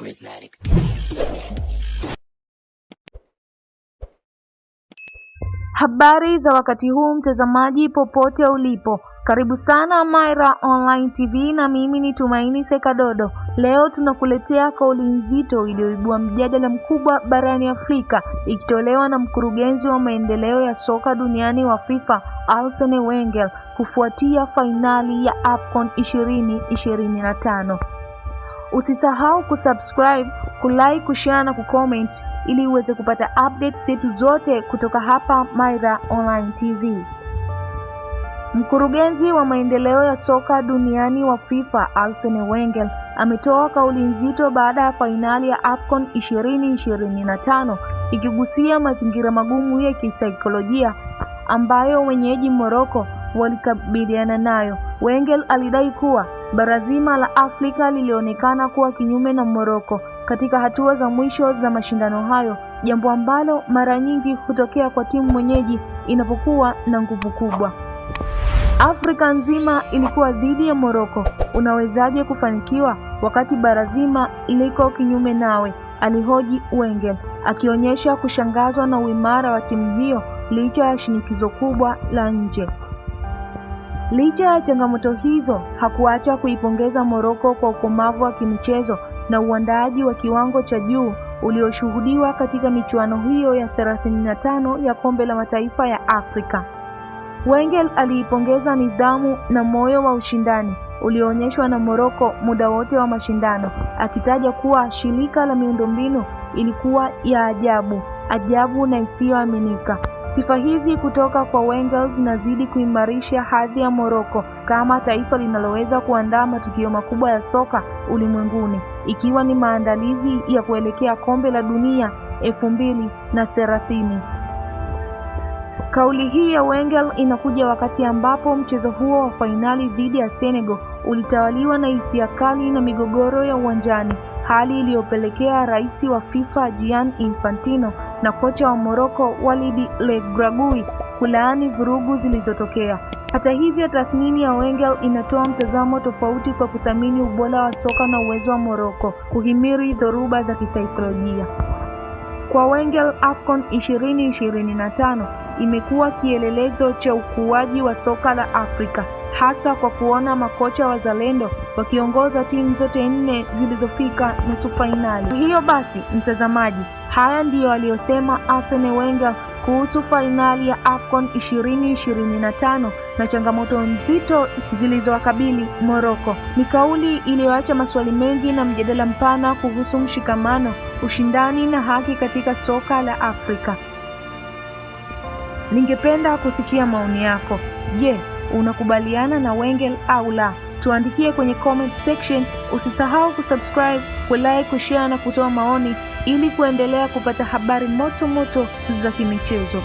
charismatic. Habari za wakati huu mtazamaji popote ulipo. Karibu sana Maira Online TV na mimi ni Tumaini Sekadodo. Leo tunakuletea kauli nzito iliyoibua mjadala mkubwa barani Afrika ikitolewa na mkurugenzi wa maendeleo ya soka duniani wa FIFA Arsene Wenger kufuatia fainali ya AFCON 2025. Usisahau kusubscribe, kulike, kushare na kucomment ili uweze kupata updates zetu zote kutoka hapa Maira Online TV. Mkurugenzi wa maendeleo ya soka duniani wa FIFA Arsene Wenger ametoa kauli nzito baada ya fainali ya AFCON 2025 ikigusia mazingira magumu ya kisaikolojia ambayo wenyeji Morocco walikabiliana nayo. Wenger alidai kuwa bara zima la Afrika lilionekana kuwa kinyume na Morocco katika hatua za mwisho za mashindano hayo, jambo ambalo mara nyingi hutokea kwa timu mwenyeji inapokuwa na nguvu kubwa. Afrika nzima ilikuwa dhidi ya Morocco. Unawezaje kufanikiwa wakati bara zima liko kinyume nawe? Alihoji Wenger, akionyesha kushangazwa na uimara wa timu hiyo licha ya shinikizo kubwa la nje. Licha ya changamoto hizo, hakuacha kuipongeza Morocco kwa ukomavu wa kimichezo na uandaaji wa kiwango cha juu ulioshuhudiwa katika michuano hiyo ya 35 ya Kombe la Mataifa ya Afrika. Wenger aliipongeza nidhamu na moyo wa ushindani ulioonyeshwa na Morocco muda wote wa mashindano, akitaja kuwa shirika la miundombinu ilikuwa ya ajabu na isiyoaminika. Sifa hizi kutoka kwa Wenger zinazidi kuimarisha hadhi ya Morocco kama taifa linaloweza kuandaa matukio makubwa ya soka ulimwenguni, ikiwa ni maandalizi ya kuelekea Kombe la Dunia 2030. Kauli hii ya Wenger inakuja wakati ambapo mchezo huo wa fainali dhidi ya Senegal ulitawaliwa na hisia kali na migogoro ya uwanjani, hali iliyopelekea rais wa FIFA Gianni Infantino na kocha wa Morocco Walid Regragui kulaani vurugu zilizotokea. Hata hivyo, tathmini ya Wenger inatoa mtazamo tofauti kwa kuthamini ubora wa soka na uwezo wa Morocco kuhimili dhoruba za kisaikolojia. Kwa Wenger, AFCON 2025 imekuwa kielelezo cha ukuaji wa soka la Afrika, hasa kwa kuona makocha wazalendo wakiongoza timu zote 4 zilizofika nusu fainali. Hiyo basi, mtazamaji, haya ndiyo aliyosema Arsene Wenger kuhusu fainali ya AFCON 2025 na changamoto nzito zilizowakabili Morocco. Ni kauli iliyoacha maswali mengi na mjadala mpana kuhusu mshikamano, ushindani na haki katika soka la Afrika. Ningependa kusikia maoni yako. Je, unakubaliana na Wenger au la? Tuandikie kwenye comment section. Usisahau kusubscribe, kulike, kushare na kutoa maoni ili kuendelea kupata habari moto za kimichezo.